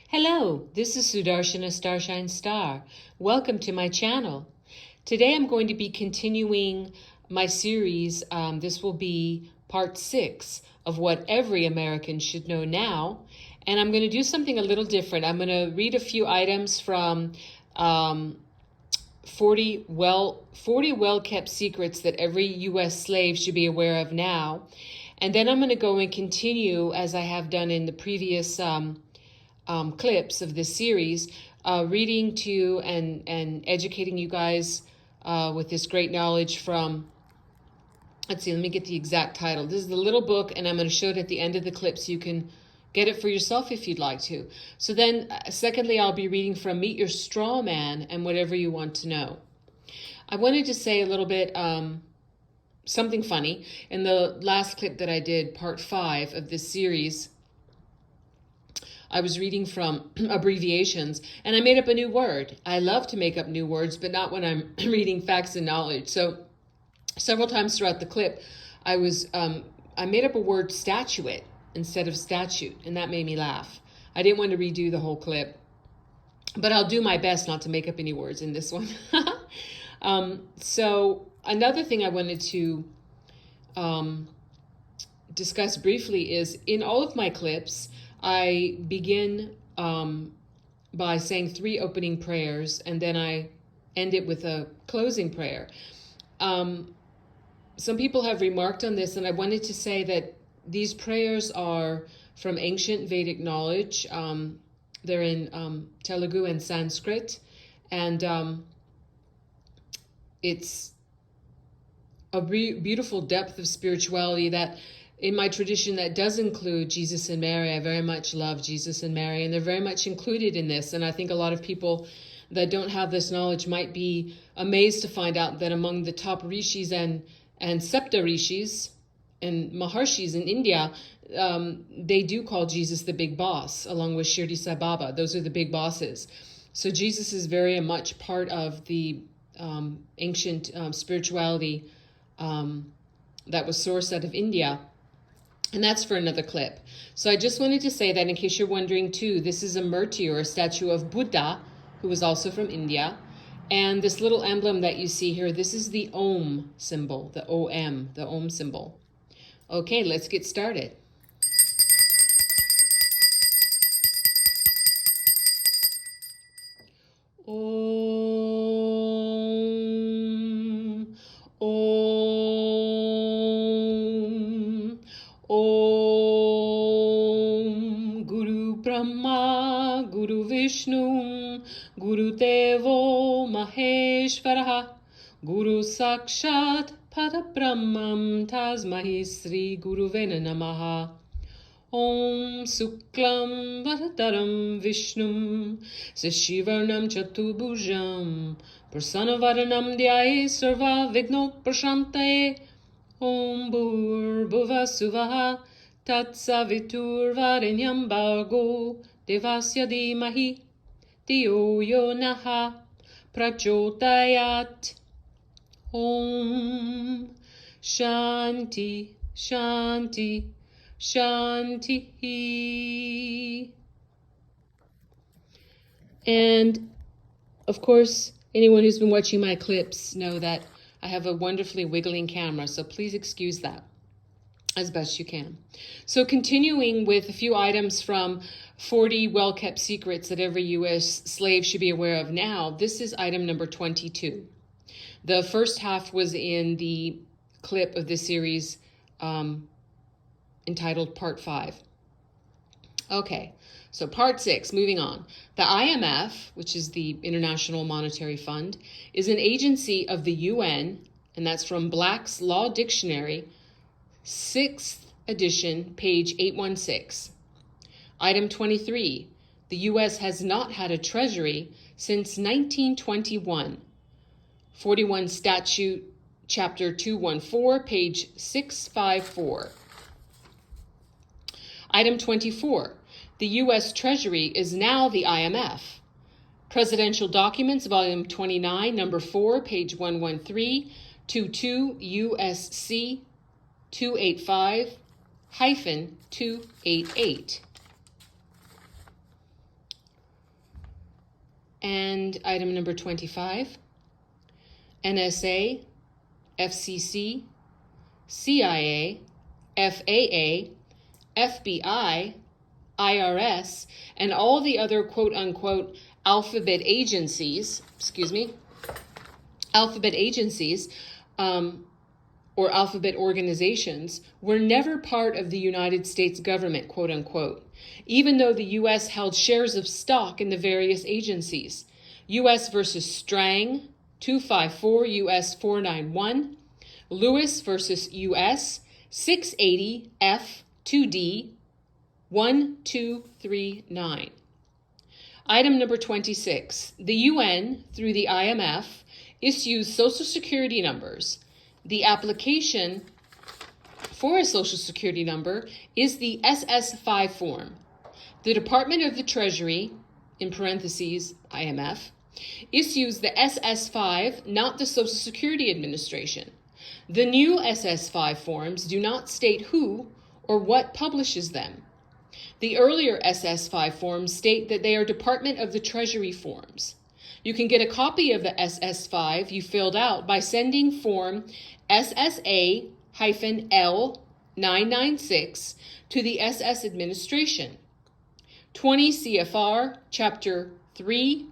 Hello, this is Sudarshana Starshine Star. Welcome to my channel. Today I'm going to be continuing my series. This will be part 6 of what every American should know now. And I'm going to do something a little different. I'm going to read a few items from 40 well-kept secrets that every U.S. slave should be aware of now. And then I'm going to go and continue, as I have done in the previous clips of this series, reading to you and educating you guys with this great knowledge from, let's see, let me get the exact title. This is the little book, and I'm going to show it at the end of the clip so you can get it for yourself if you'd like to. So then, secondly, I'll be reading from Meet Your Straw Man and Whatever You Want to Know. I wanted to say a little bit something funny. In the last clip that I did, part 5 of this series, I was reading from abbreviations, and I made up a new word. I love to make up new words, but not when I'm reading facts and knowledge. So several times throughout the clip, I made up a word statuette instead of statute, and that made me laugh. I didn't want to redo the whole clip, but I'll do my best not to make up any words in this one. So another thing I wanted to discuss briefly is, in all of my clips, I begin by saying 3 opening prayers, and then I end it with a closing prayer. Some people have remarked on this, and I wanted to say that these prayers are from ancient Vedic knowledge. They're in Telugu and Sanskrit, and it's a beautiful depth of spirituality that, in my tradition, that does include Jesus and Mary. I very much love Jesus and Mary, and they're very much included in this. And I think a lot of people that don't have this knowledge might be amazed to find out that among the top rishis and septa rishis and maharshis in India, they do call Jesus the big boss, along with Shirdi Sai Baba. Those are the big bosses. So Jesus is very much part of the ancient spirituality that was sourced out of India. And that's for another clip. So I just wanted to say that in case you're wondering too, this is a murti, or a statue of Buddha, who was also from India. And this little emblem that you see here, this is the Om symbol, the OM, the Om symbol. Okay, let's get started. Om, Om, Om. Guru Brahma, Guru Vishnu, Guru Devo Maheshwaraha, Guru Sakshat Parabrahmam Tasmahi Sri Guruvena Namaha. Om Suklam Varadaram Vishnum Sashivarnam Chatubhujam Prasanavaranam Dhyaye Sarva Vigno Prashantaye. Om Bhur Bhuvasuvaha Tatsavitur Varenyam Bhargo Devasya Dhimahi Dhiyo Yo Naha Prachodayat. Om Shanti Shanti Shanti. And of course, anyone who's been watching my clips know that I have a wonderfully wiggling camera, so please excuse that as best you can. So continuing with a few items from 40 well-kept secrets that every U.S. slave should be aware of now, this is item number 22. The first half was in the clip of this series entitled Part 5. Okay, so Part 6, moving on. The IMF, which is the International Monetary Fund, is an agency of the UN, and that's from Black's Law Dictionary, 6th edition, page 816. Item 23. The U.S. has not had a treasury since 1921. 41 Statute, Chapter 214, page 654. Item 24. The U.S. Treasury is now the IMF. Presidential Documents, Volume 29, Number 4, page 113, 22 U.S.C. 285-288. And item number 25, NSA, FCC, CIA, FAA, FBI, IRS, and all the other quote-unquote alphabet agencies, or alphabet organizations were never part of the United States government, quote-unquote, even though the U.S. held shares of stock in the various agencies. U.S. versus Strang, 254 U.S. 491, Lewis versus U.S. 680 F 2D 1239. Item number 26. The UN, through the IMF, issues Social Security numbers. The application for a Social Security number is the SS5 form. The Department of the Treasury, in parentheses, IMF, issues the SS5, not the Social Security Administration. The new SS5 forms do not state who or what publishes them. The earlier SS5 forms state that they are Department of the Treasury forms. You can get a copy of the SS5 you filled out by sending form SSA-L996 to the SS Administration. 20 CFR Chapter 3,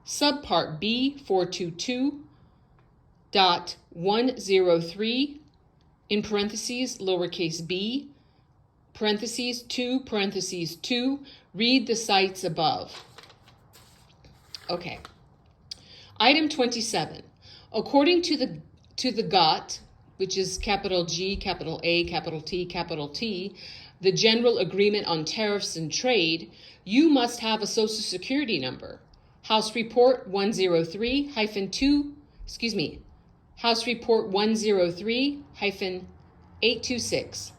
Subpart B 422.103, in parentheses, lowercase b, parentheses 2, parentheses 2, read the sites above. Okay. Item 27. According to the GATT, which is capital G, capital A, capital T, the General Agreement on Tariffs and Trade, you must have a Social Security number. House Report 103-2, House Report 103-826.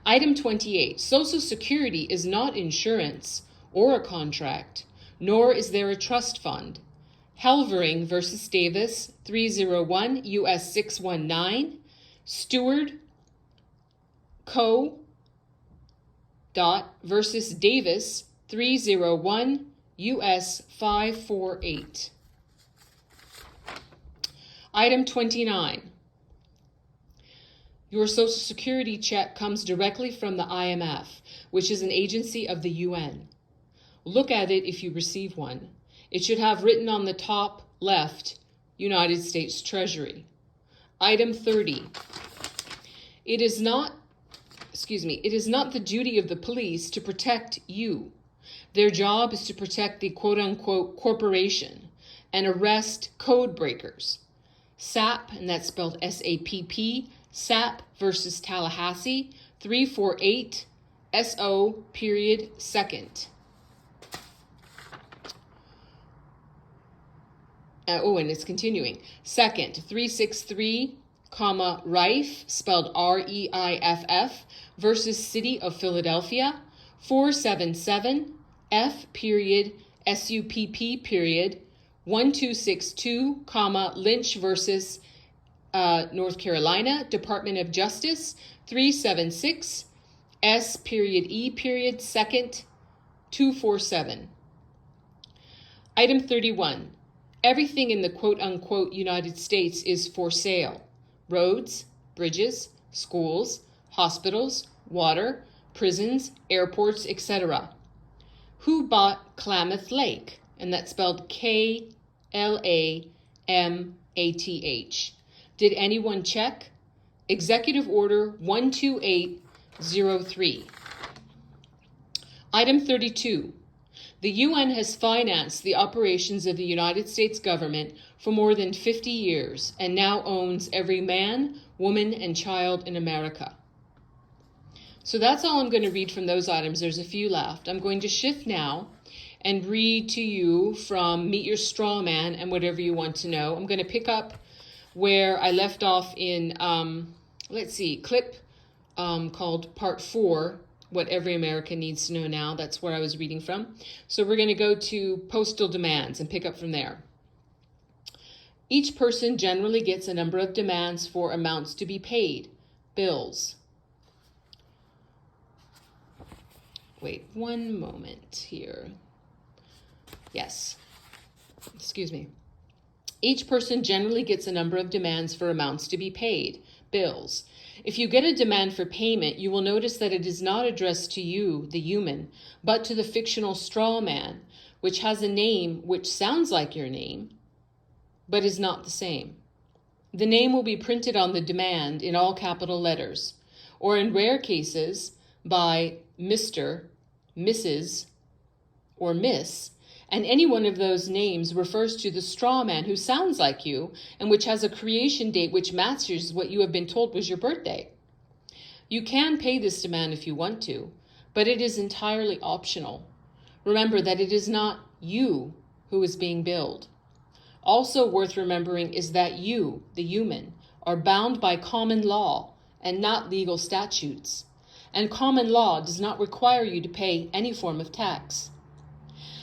Item 28. Social Security is not insurance or a contract, nor is there a trust fund. Helvering versus Davis, 301 U.S. 619. Stewart Co. versus Davis, 301 U.S. 548. Item 29. Your Social Security check comes directly from the IMF, which is an agency of the UN. Look at it if you receive one. It should have written on the top left, United States Treasury. Item 30. It is not the duty of the police to protect you. Their job is to protect the quote-unquote corporation and arrest code breakers. SAP, and that's spelled S-A-P-P, SAP versus Tallahassee, 348 SO period second. And it's continuing. Second, 363, Rife, spelled R-E-I-F-F, versus City of Philadelphia, 477 F period SUPP period 1262, Lynch versus North Carolina, Department of Justice, 376 S period E period second 247. Item 31. Everything in the quote-unquote United States is for sale. Roads, bridges, schools, hospitals, water, prisons, airports, etc. Who bought Klamath Lake? And that's spelled K-L-A-M-A-T-H. Did anyone check? Executive Order 12803. Item 32. The UN has financed the operations of the United States government for more than 50 years and now owns every man, woman, and child in America. So that's all I'm going to read from those items. There's a few left. I'm going to shift now and read to you from Meet Your Straw Man and whatever you want to know. I'm going to pick up where I left off in, clip called Part 4, What Every American Needs to Know Now. That's where I was reading from. So we're going to go to postal demands and pick up from there. Each person generally gets a number of demands for amounts to be paid, bills. Wait one moment here. Yes. Excuse me. Each person generally gets a number of demands for amounts to be paid, bills. If you get a demand for payment, you will notice that it is not addressed to you, the human, but to the fictional straw man, which has a name which sounds like your name, but is not the same. The name will be printed on the demand in all capital letters, or in rare cases by Mr., Mrs., or Miss, and any one of those names refers to the straw man who sounds like you and which has a creation date which matches what you have been told was your birthday. You can pay this demand if you want to, but it is entirely optional. Remember that it is not you who is being billed. Also worth remembering is that you, the human, are bound by common law and not legal statutes, and common law does not require you to pay any form of tax.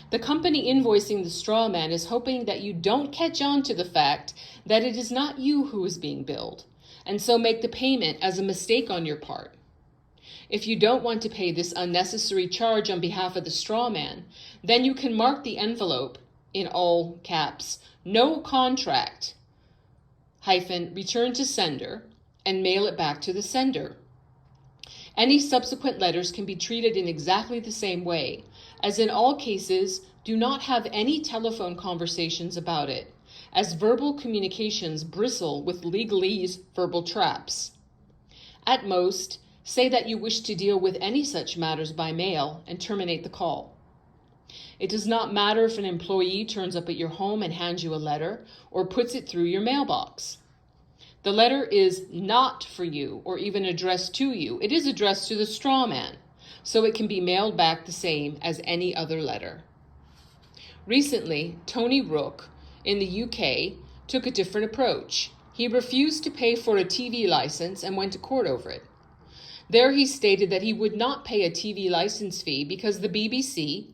The company invoicing the straw man is hoping that you don't catch on to the fact that it is not you who is being billed, and so make the payment as a mistake on your part. If you don't want to pay this unnecessary charge on behalf of the straw man, then you can mark the envelope, in all caps, "No contract," return to sender, and mail it back to the sender. Any subsequent letters can be treated in exactly the same way, as in all cases, do not have any telephone conversations about it, as verbal communications bristle with legalese verbal traps. At most, say that you wish to deal with any such matters by mail and terminate the call. It does not matter if an employee turns up at your home and hands you a letter or puts it through your mailbox. The letter is not for you or even addressed to you. It is addressed to the straw man, so it can be mailed back the same as any other letter. Recently, Tony Rook in the UK took a different approach. He refused to pay for a TV license and went to court over it. There he stated that he would not pay a TV license fee because the BBC,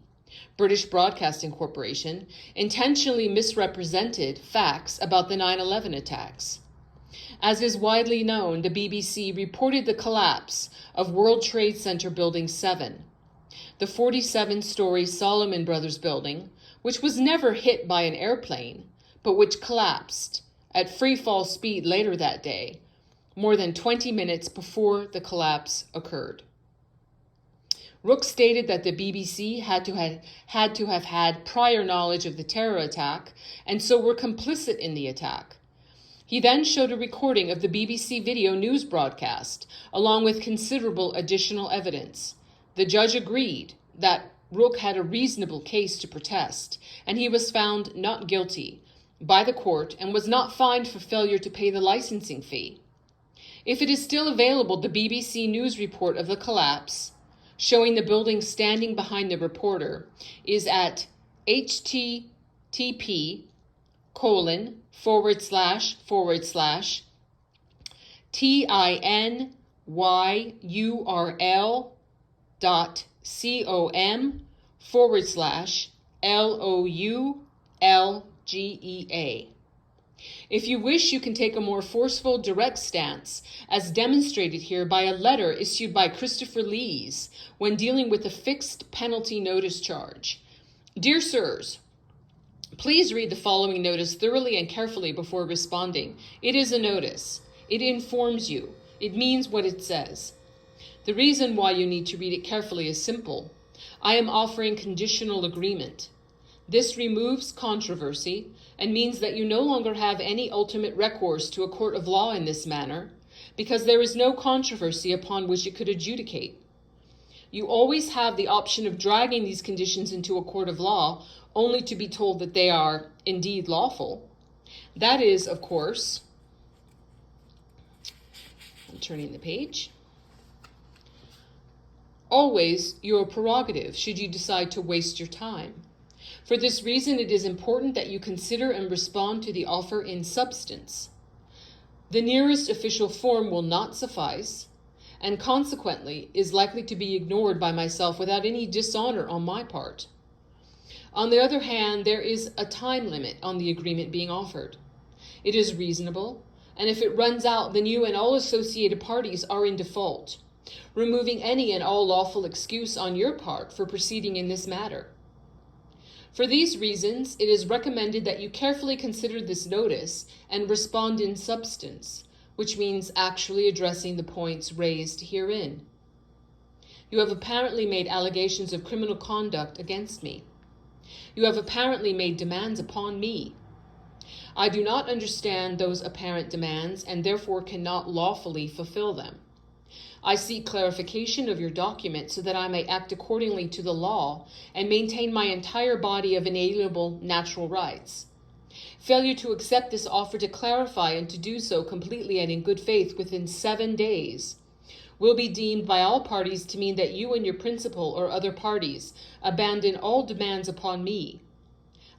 British Broadcasting Corporation, intentionally misrepresented facts about the 9/11 attacks. As is widely known, the BBC reported the collapse of World Trade Center Building 7, the 47-story Salomon Brothers building, which was never hit by an airplane, but which collapsed at free fall speed later that day, more than 20 minutes before the collapse occurred. Rook stated that the BBC had to have had prior knowledge of the terror attack and so were complicit in the attack. He then showed a recording of the BBC video news broadcast, along with considerable additional evidence. The judge agreed that Rook had a reasonable case to protest, and he was found not guilty by the court and was not fined for failure to pay the licensing fee. If it is still available, the BBC News report of the collapse, showing the building standing behind the reporter, is at tinyurl.com/LOULGEA. If you wish, you can take a more forceful, direct stance, as demonstrated here by a letter issued by Christopher Lees when dealing with a fixed penalty notice charge. Dear Sirs, please read the following notice thoroughly and carefully before responding. It is a notice. It informs you. It means what it says. The reason why you need to read it carefully is simple. I am offering conditional agreement. This removes controversy and means that you no longer have any ultimate recourse to a court of law in this manner, because there is no controversy upon which it could adjudicate. You always have the option of dragging these conditions into a court of law, only to be told that they are indeed lawful. That is, of course, I'm turning the page, always your prerogative should you decide to waste your time. For this reason, it is important that you consider and respond to the offer in substance. The nearest official form will not suffice, and consequently is likely to be ignored by myself without any dishonor on my part. On the other hand, there is a time limit on the agreement being offered. It is reasonable, and if it runs out, then you and all associated parties are in default, removing any and all lawful excuse on your part for proceeding in this matter. For these reasons, it is recommended that you carefully consider this notice and respond in substance, which means actually addressing the points raised herein. You have apparently made allegations of criminal conduct against me. You have apparently made demands upon me. I do not understand those apparent demands and therefore cannot lawfully fulfill them. I seek clarification of your document so that I may act accordingly to the law and maintain my entire body of inalienable natural rights. Failure to accept this offer to clarify and to do so completely and in good faith within 7 days will be deemed by all parties to mean that you and your principal or other parties abandon all demands upon me.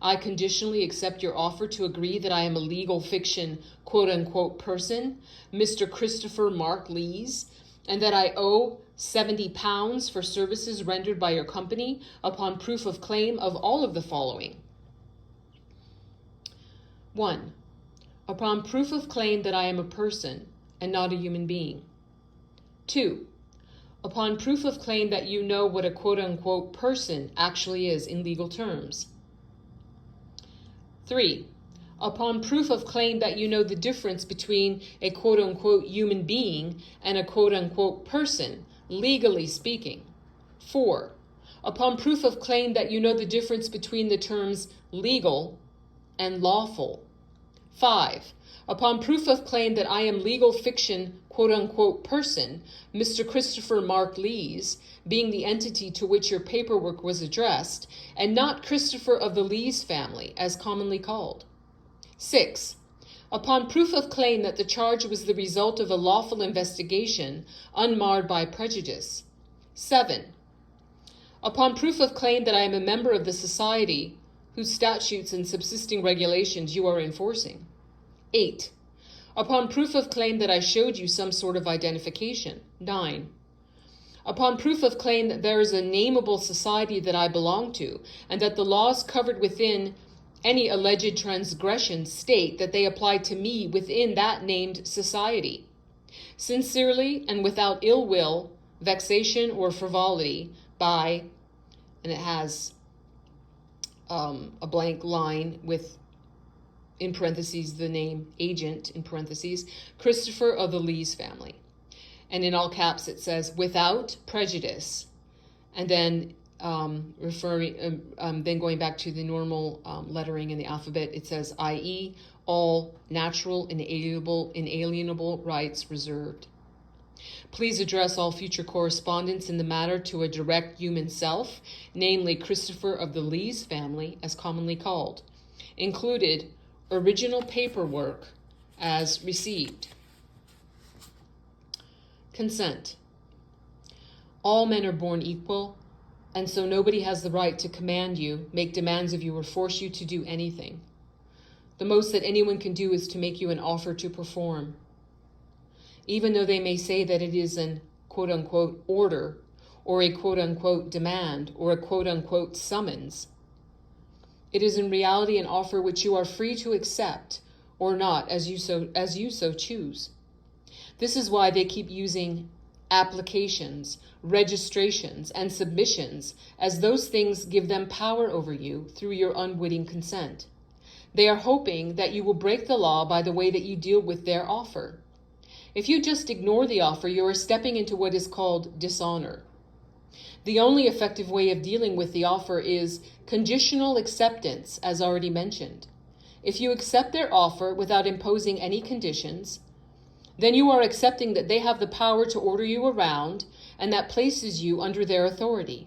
I conditionally accept your offer to agree that I am a legal fiction, quote-unquote person, Mr. Christopher Mark Lees, and that I owe £70 for services rendered by your company upon proof of claim of all of the following. 1. Upon proof of claim that I am a person and not a human being. 2. Upon proof of claim that you know what a quote-unquote person actually is in legal terms. 3. Upon proof of claim that you know the difference between a quote-unquote human being and a quote-unquote person, legally speaking. 4. Upon proof of claim that you know the difference between the terms legal and lawful. 5. Upon proof of claim that I am legal fiction, quote-unquote person, Mr. Christopher Mark Lees, being the entity to which your paperwork was addressed, and not Christopher of the Lees family, as commonly called. 6. Upon proof of claim that the charge was the result of a lawful investigation, unmarred by prejudice. 7. Upon proof of claim that I am a member of the society whose statutes and subsisting regulations you are enforcing. 8. Upon proof of claim that I showed you some sort of identification. 9. Upon proof of claim that there is a nameable society that I belong to, and that the laws covered within any alleged transgressions state that they apply to me within that named society. Sincerely and without ill will, vexation, or frivolity, by, and it has a blank line with, in parentheses, the name agent, in parentheses, Christopher of the Lees family. And in all caps it says, without prejudice. And then then going back to the normal lettering in the alphabet, it says, i.e., all natural, inalienable rights reserved. Please address all future correspondence in the matter to a direct human self, namely Christopher of the Lees family, as commonly called. Included, original paperwork as received. Consent. All men are born equal, and so nobody has the right to command you, make demands of you, or force you to do anything. The most that anyone can do is to make you an offer to perform. Even though they may say that it is an quote-unquote order, or a quote-unquote demand, or a quote-unquote summons, it is in reality an offer which you are free to accept or not as you so choose. This is why they keep using applications, registrations, and submissions, as those things give them power over you through your unwitting consent. They are hoping that you will break the law by the way that you deal with their offer. If you just ignore the offer, you are stepping into what is called dishonor. The only effective way of dealing with the offer is conditional acceptance, as already mentioned. If you accept their offer without imposing any conditions, then you are accepting that they have the power to order you around, and that places you under their authority,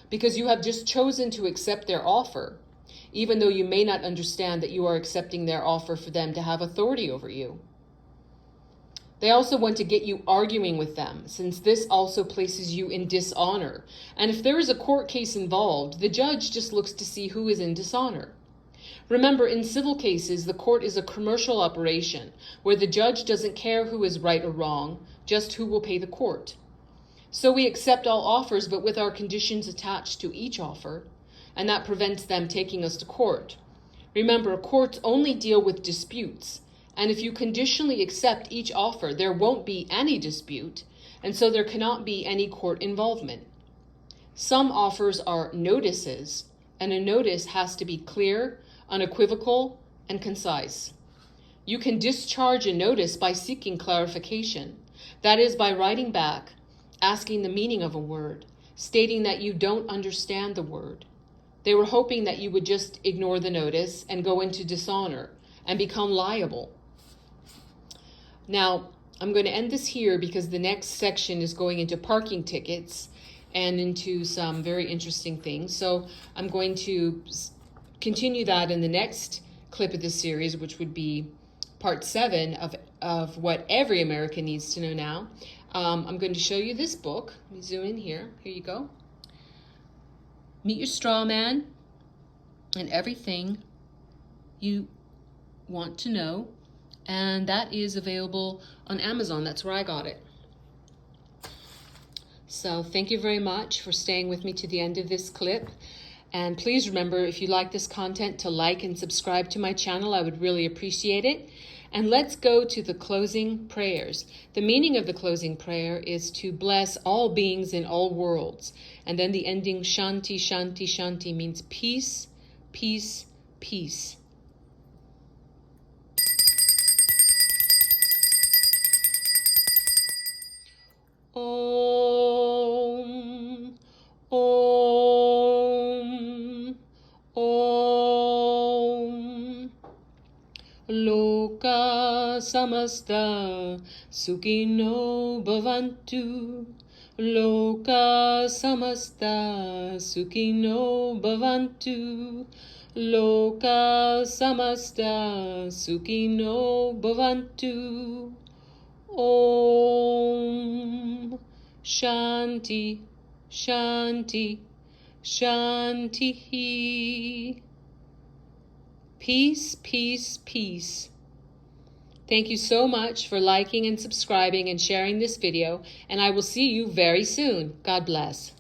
because you have just chosen to accept their offer, even though you may not understand that you are accepting their offer for them to have authority over you. They also want to get you arguing with them, since this also places you in dishonor. And if there is a court case involved, the judge just looks to see who is in dishonor. Remember, in civil cases, the court is a commercial operation where the judge doesn't care who is right or wrong, just who will pay the court. So we accept all offers, but with our conditions attached to each offer, and that prevents them taking us to court. Remember, courts only deal with disputes, and if you conditionally accept each offer, there won't be any dispute, and so there cannot be any court involvement. Some offers are notices, and a notice has to be clear, unequivocal, and concise. You can discharge a notice by seeking clarification. That is, by writing back, asking the meaning of a word, stating that you don't understand the word. They were hoping that you would just ignore the notice and go into dishonor and become liable. Now, I'm going to end this here because the next section is going into parking tickets and into some very interesting things. So I'm going to continue that in the next clip of this series, which would be part 7 of what every American needs to know now. I'm going to show you this book. Let me zoom in here. Here you go. Meet Your Straw Man and Everything You Want to Know. And that is available on Amazon. That's where I got it. So thank you very much for staying with me to the end of this clip. And please remember, if you like this content, to like and subscribe to my channel. I would really appreciate it. And let's go to the closing prayers. The meaning of the closing prayer is to bless all beings in all worlds. And then the ending Shanti, Shanti, Shanti means peace, peace, peace. Om, Om, Om. Loka samasta sukhino bhavantu. Loka samasta sukhino bhavantu. Loka samasta sukhino bhavantu. Om Shanti, Shanti, Shanti. Peace, peace, peace. Thank you so much for liking and subscribing and sharing this video, and I will see you very soon. God bless.